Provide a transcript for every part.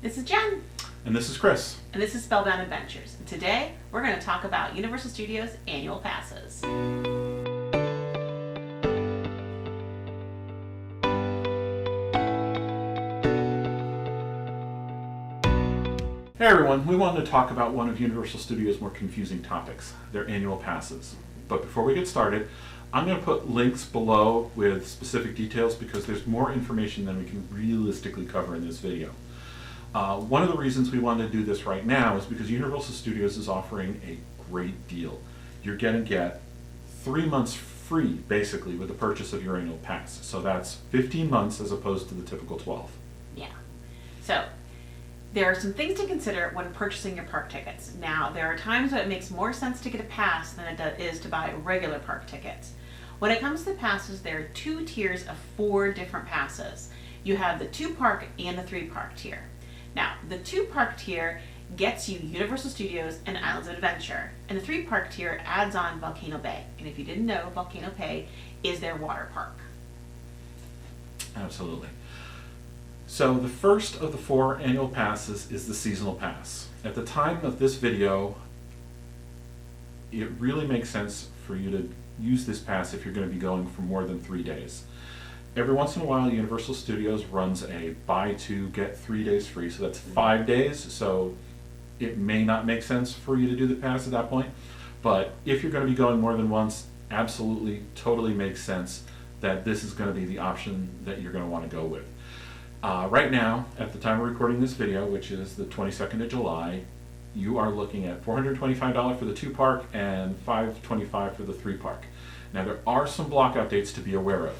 This is Jen. And this is Chris. And this is Spellbound Adventures. And today we're going to talk about Universal Studios annual passes. Hey everyone, we wanted to talk about one of Universal Studios' more confusing topics, their annual passes. But before we get started, I'm going to put links below with specific details because there's more information than we can realistically cover in this video. One of the reasons we wanted to do this right now is because Universal Studios is offering a great deal. You're going to get 3 months free, basically, with the purchase of your annual pass. So that's 15 months as opposed to the typical 12. Yeah. So, there are some things to consider when purchasing your park tickets. Now, there are times when it makes more sense to get a pass than it is to buy regular park tickets. When it comes to passes, there are 2 tiers of 4 different passes. You have the 2-park and the 3-park tier. Now, the 2-park tier gets you Universal Studios and Islands of Adventure, and the 3-park tier adds on Volcano Bay. And if you didn't know, Volcano Bay is their water park. Absolutely. So the first of the 4 annual passes is the seasonal pass. At the time of this video, it really makes sense for you to use this pass if you're going to be going for more than 3 days. Every once in a while, Universal Studios runs a buy 2, get 3 days free, so that's 5 days, so it may not make sense for you to do the pass at that point, but if you're going to be going more than once, absolutely, totally makes sense that this is going to be the option that you're going to want to go with. Right now, at the time of recording this video, which is the 22nd of July, you are looking at $425 for the 2-park and $525 for the 3-park. Now, there are some blockout dates to be aware of.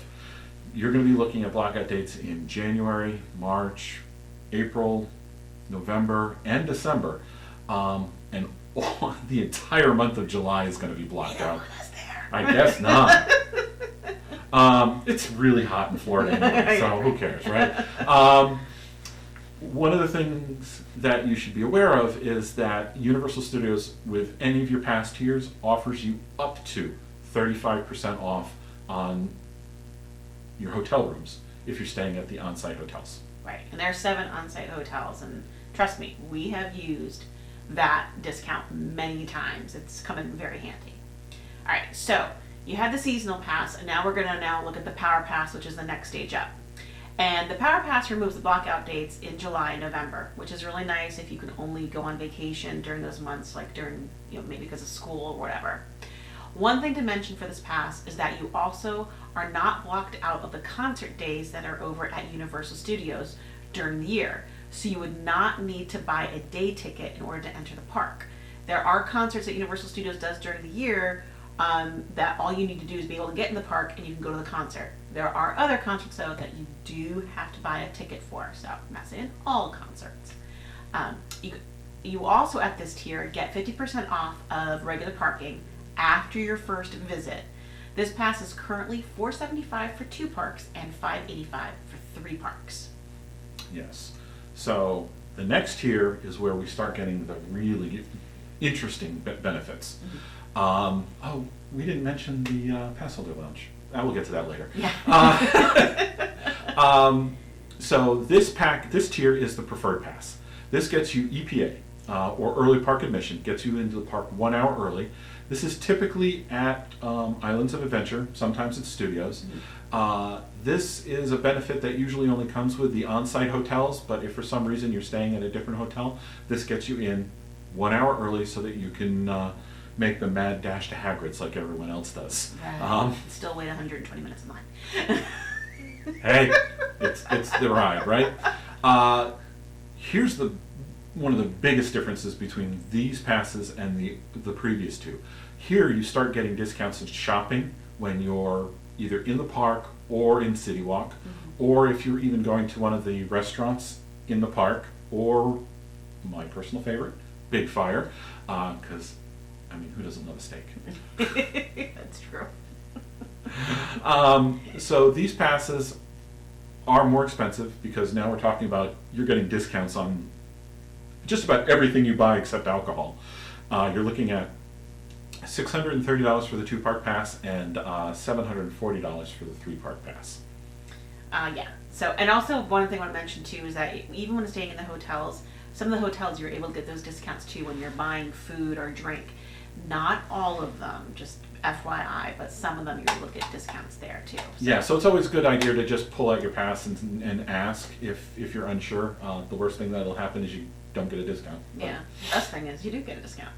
You're going to be looking at blockout dates in January, March, April, November, and December. And the entire month of July is going to be blocked out. I guess not. It's really hot in Florida anyway, so who cares, right? One of the things that you should be aware of is that Universal Studios, with any of your past tiers, offers you up to 35% off on your hotel rooms if you're staying at the on-site hotels. Right, and there are 7 on-site hotels, and trust me, we have used that discount many times. It's come in very handy. All right, so you had the seasonal pass, and now we're going to look at the Power Pass, which is the next stage up. And the Power Pass removes the blackout dates in July and November, which is really nice if you can only go on vacation during those months, like during, maybe because of school or whatever. One thing to mention for this pass is that you also are not blocked out of the concert days that are over at Universal Studios during the year. So you would not need to buy a day ticket in order to enter the park. There are concerts that Universal Studios does during the year that all you need to do is be able to get in the park and you can go to the concert. There are other concerts though that you do have to buy a ticket for, so I'm not saying all concerts. You also at this tier get 50% off of regular parking after your first visit. This pass is currently $475 for 2 parks and $585 for 3 parks. Yes. So the next tier is where we start getting the really interesting benefits. Mm-hmm. We didn't mention the pass holder lounge. We'll get to that later. Yeah. So this tier is the preferred pass. This gets you EPA, or early park admission, gets you into the park 1 hour early. This is typically at Islands of Adventure, sometimes it's Studios. Mm-hmm. This is a benefit that usually only comes with the on-site hotels, but if for some reason you're staying at a different hotel, this gets you in 1 hour early so that you can make the mad dash to Hagrid's like everyone else does. Right. Still wait 120 minutes in line. Hey, it's the ride, right? Here's one of the biggest differences between these passes and the previous 2. Here you start getting discounts in shopping when you're either in the park or in City Walk, mm-hmm. or if you're even going to one of the restaurants in the park, or my personal favorite, Big Fire, because who doesn't love a steak? That's true. So these passes are more expensive because now we're talking about you're getting discounts on just about everything you buy except alcohol. You're looking at $630 for the 2-park pass and $740 for the 3-park pass. Yeah. So, and also one thing I want to mention too is that even when staying in the hotels, some of the hotels you're able to get those discounts too when you're buying food or drink. Not all of them, just FYI, but some of them you're able to get discounts there too. So. Yeah, so it's always a good idea to just pull out your pass and ask if you're unsure. The worst thing that'll happen is you don't get a discount. Yeah, the best thing is you do get a discount.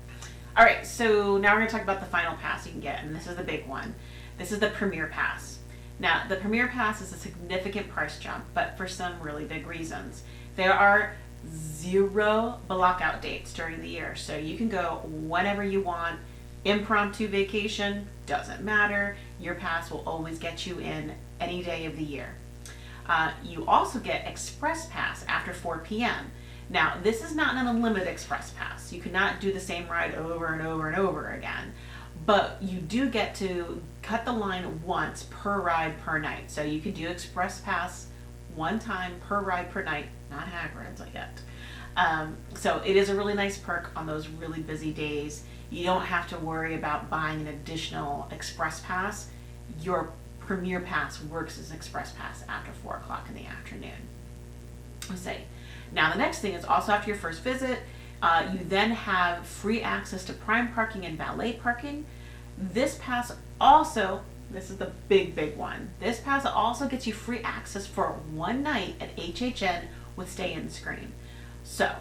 All right, so now we're going to talk about the final pass you can get, and this is the big one. This is the Premier Pass. Now, the Premier Pass is a significant price jump, but for some really big reasons. There are 0 blockout dates during the year, so you can go whenever you want. Impromptu vacation, doesn't matter. Your pass will always get you in any day of the year. You also get Express Pass after 4 p.m. Now, this is not an unlimited Express Pass. You cannot do the same ride over and over and over again. But you do get to cut the line once per ride per night. So you can do Express Pass one time per ride per night, not Hagrid's yet. So it is a really nice perk on those really busy days. You don't have to worry about buying an additional Express Pass. Your Premier Pass works as Express Pass after 4 o'clock in the afternoon. Let's say. Now the next thing is also after your first visit, you then have free access to prime parking and valet parking. This pass also, this is the big one, this pass also gets you free access for one night at HHN with stay-in screen. So,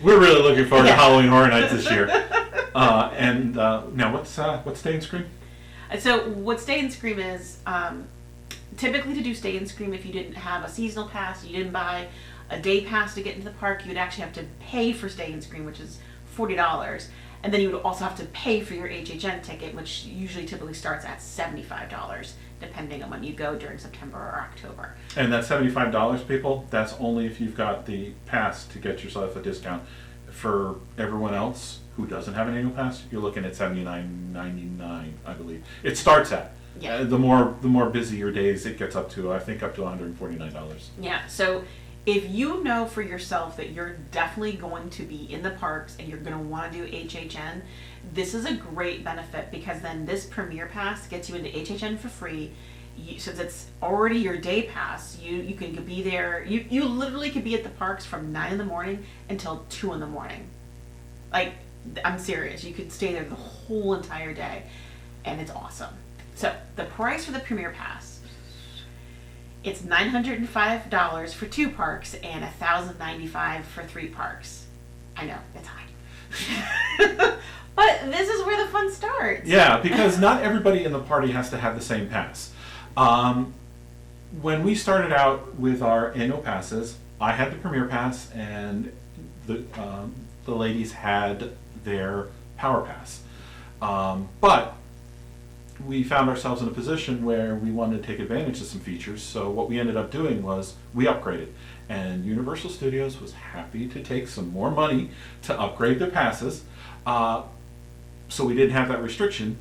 we're really looking forward to Halloween Horror Nights this year. Now what's Stay and Scream? So what Stay and Scream is, typically to do Stay and Scream, if you didn't have a seasonal pass, you didn't buy a day pass to get into the park, you would actually have to pay for Stay and Scream, which is $40. And then you would also have to pay for your HHN ticket, which usually typically starts at $75, depending on when you go during September or October. And that $75, people, that's only if you've got the pass to get yourself a discount. For everyone else who doesn't have an annual pass, you're looking at $79.99, I believe. It starts at. Yeah. The more busy your days, it gets up to $149. Yeah. So if you know for yourself that you're definitely going to be in the parks and you're going to want to do HHN, this is a great benefit because then this Premier Pass gets you into HHN for free. Since it's already your day pass, you can be there. You literally could be at the parks from 9 in the morning until 2 in the morning. Like, I'm serious. You could stay there the whole entire day, and it's awesome. So the price for the Premier Pass, it's $905 for 2 parks and $1,095 for 3 parks. I know, it's high. But this is where the fun starts. Yeah, because not everybody in the party has to have the same pass. When we started out with our annual passes, I had the Premier Pass and the ladies had their Power Pass. But we found ourselves in a position where we wanted to take advantage of some features, so what we ended up doing was we upgraded. And Universal Studios was happy to take some more money to upgrade their passes, so we didn't have that restriction.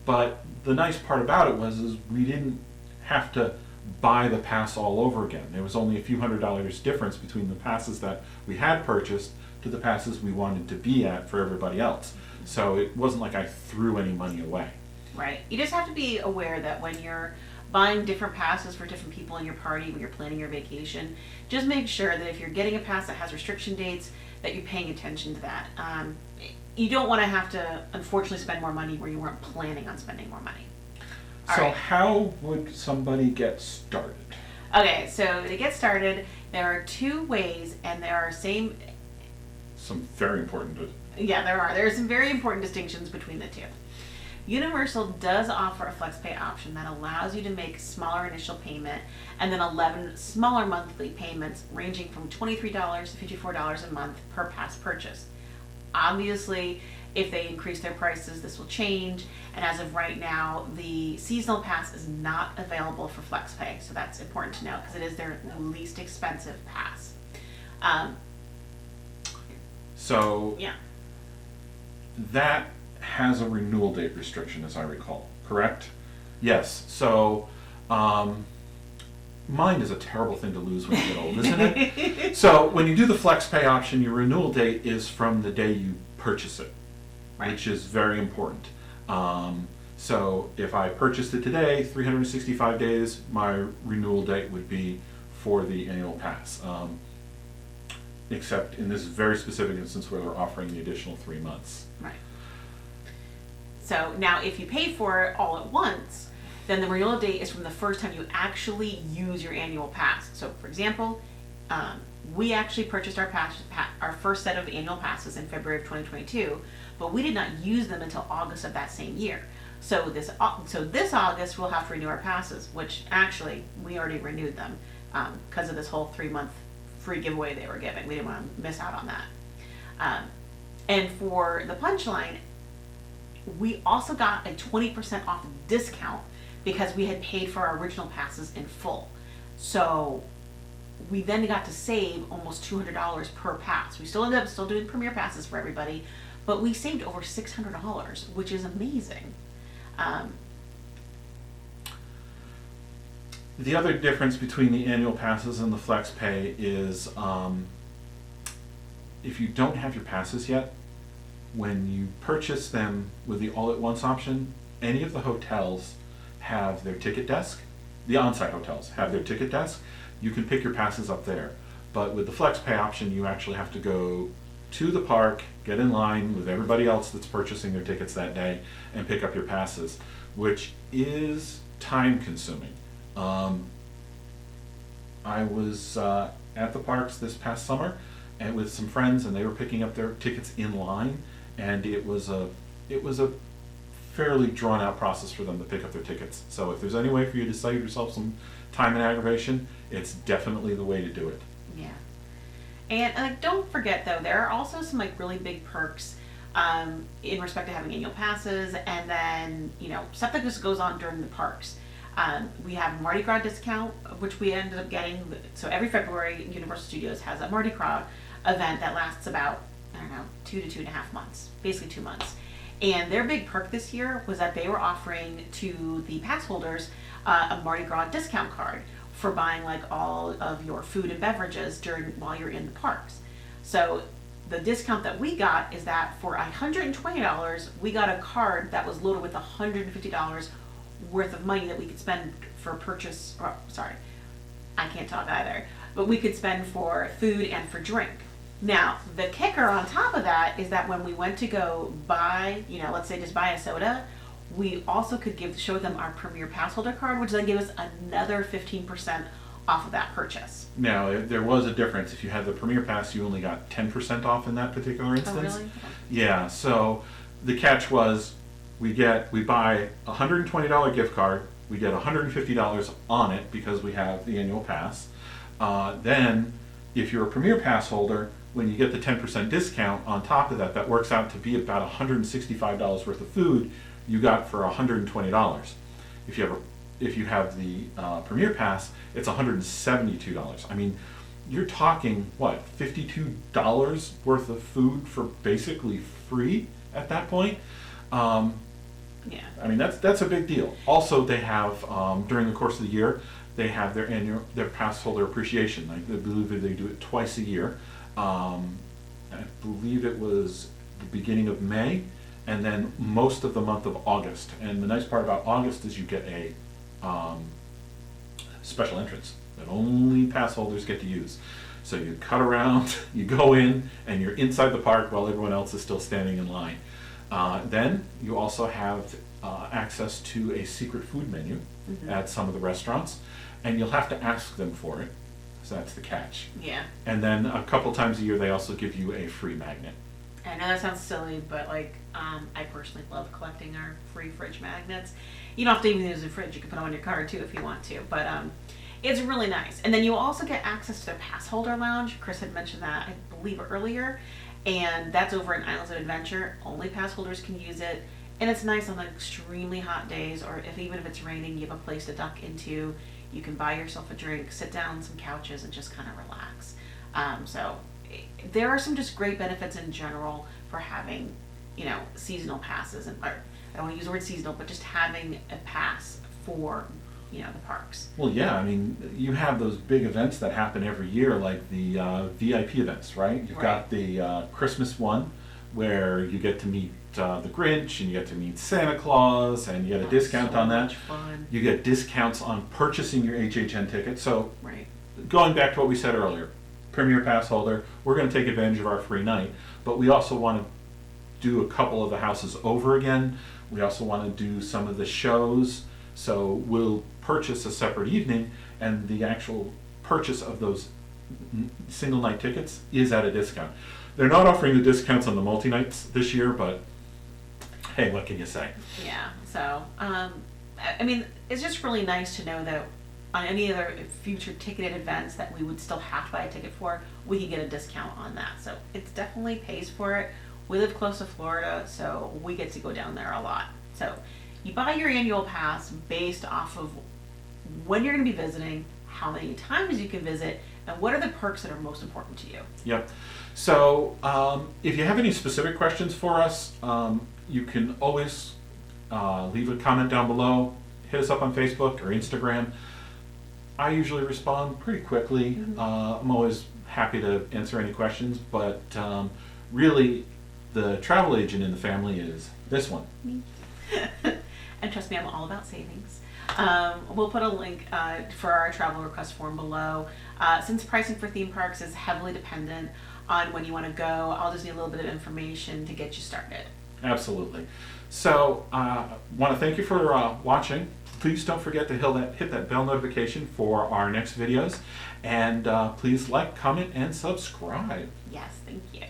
But the nice part about it was we didn't have to buy the pass all over again. There was only a few $100 difference between the passes that we had purchased to the passes we wanted to be at for everybody else. So it wasn't like I threw any money away. Right. You just have to be aware that when you're buying different passes for different people in your party, when you're planning your vacation, just make sure that if you're getting a pass that has restriction dates, that you're paying attention to that. You don't want to have to, unfortunately, spend more money where you weren't planning on spending more money. All So right. how would somebody get started? Okay, so to get started, there are 2 ways, and there are Some very important. there are some very important distinctions between the 2. Universal does offer a FlexPay option that allows you to make smaller initial payment and then 11 smaller monthly payments ranging from $23 to $54 a month per pass purchase. Obviously, if they increase their prices, this will change, and as of right now, the seasonal pass is not available for FlexPay, so that's important to know because it is their least expensive pass. So Yeah. that has a renewal date restriction, as I recall, correct? Yes. So mind is a terrible thing to lose when you get old, isn't it? So when you do the FlexPay option, your renewal date is from the day you purchase it, Right. which is very important. So if I purchased it today, 365 days, my renewal date would be for the annual pass. Except in this very specific instance where they're offering the additional 3 months. Right. So now if you pay for it all at once, then the renewal date is from the first time you actually use your annual pass. So for example, we actually purchased our first set of annual passes in February of 2022, but we did not use them until August of that same year. So this August we'll have to renew our passes, which actually we already renewed them because of this whole 3-month free giveaway they were giving. We didn't want to miss out on that. And for the Punchline, we also got a 20% off discount because we had paid for our original passes in full. So we then got to save almost $200 per pass. We still ended up doing premier passes for everybody, but we saved over $600, which is amazing. The other difference between the annual passes and the flex pay is if you don't have your passes yet, when you purchase them with the all-at-once option, any of the hotels have their ticket desk. The on-site hotels have their ticket desk. You can pick your passes up there. But with the flex pay option, you actually have to go to the park, get in line with everybody else that's purchasing their tickets that day, and pick up your passes, which is time-consuming. I was at the parks this past summer and with some friends, and they were picking up their tickets in line, and it was a fairly drawn out process for them to pick up their tickets. So if there's any way for you to save yourself some time and aggravation, it's definitely the way to do it. Yeah. And don't forget though, there are also some really big perks in respect to having annual passes, and then stuff that just goes on during the parks. We have Mardi Gras discount, which we ended up getting. So every February, Universal Studios has a Mardi Gras event that lasts about 2 to 2.5 months, basically 2 months. And their big perk this year was that they were offering to the pass holders a Mardi Gras discount card for buying all of your food and beverages while you're in the parks. So the discount that we got is that for $120, we got a card that was loaded with $150 worth of money that we could spend for purchase. I can't talk either. But we could spend for food and for drink. Now, the kicker on top of that is that when we went to go buy, let's say just buy a soda, we also could show them our Premier Pass Holder card, which then gave us another 15% off of that purchase. Now, there was a difference. If you had the Premier Pass, you only got 10% off in that particular instance. Oh, really? Yeah, so the catch was we buy a $120 gift card, we get $150 on it because we have the annual pass. Then, if you're a Premier Pass holder, when you get the 10% discount on top of that, that works out to be about $165 worth of food you got for $120. If you have the Premier Pass, it's $172. I mean, you're talking $52 worth of food for basically free at that point. Yeah. I mean, that's a big deal. Also, they have during the course of the year, they have their pass holder appreciation. I believe they do it twice a year. I believe it was the beginning of May, and then most of the month of August. And the nice part about August is you get a special entrance that only pass holders get to use. So you cut around, you go in, and you're inside the park while everyone else is still standing in line. Then you also have access to a secret food menu at some of the restaurants, and you'll have to ask them for it. So that's the catch. Yeah. And then a couple times a year, they also give you a free magnet. I know that sounds silly, but I personally love collecting our free fridge magnets. You don't have to even use a fridge. You can put them on your card too if you want to. But it's really nice. And then you also get access to their pass holder lounge. Chris had mentioned that, I believe, earlier. And that's over in Islands of Adventure. Only pass holders can use it. And it's nice on extremely hot days, or even if it's raining, you have a place to duck into. You can buy yourself a drink, sit down on some couches, and just kind of relax. So there are some just great benefits in general for having, seasonal passes. I don't want to use the word seasonal, but just having a pass for, the parks. Well, yeah, I mean, you have those big events that happen every year, like the VIP events, right? You've got the Christmas one, where you get to meet the Grinch, and you get to meet Santa Claus, and you get a discount So on that. much fun. You get discounts on purchasing your HHN ticket. So Right. going back to what we said earlier, Premier Pass holder, we're going to take advantage of our free night, but we also want to do a couple of the houses over again. We also want to do some of the shows, so we'll purchase a separate evening, and the actual purchase of those single night tickets is at a discount. They're not offering the discounts on the multi-nights this year, but hey, what can you say? Yeah. So, I mean, it's just really nice to know that on any other future ticketed events that we would still have to buy a ticket for, we can get a discount on that. So it definitely pays for it. We live close to Florida, so we get to go down there a lot. So you buy your annual pass based off of when you're going to be visiting, how many times you can visit, and what are the perks that are most important to you. Yep. So if you have any specific questions for us, you can always leave a comment down below, hit us up on Facebook or Instagram. I usually respond pretty quickly. I'm always happy to answer any questions, but really the travel agent in the family is this one. And trust me, I'm all about savings. We'll put a link for our travel request form below. Since pricing for theme parks is heavily dependent on when you want to go, I'll just need a little bit of information to get you started. Absolutely. So want to thank you for watching. Please don't forget to hit that bell notification for our next videos. And please like, comment, and subscribe. Yes, thank you.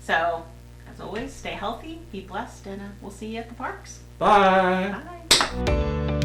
So, as always, stay healthy, be blessed, and we'll see you at the parks. Bye. Bye.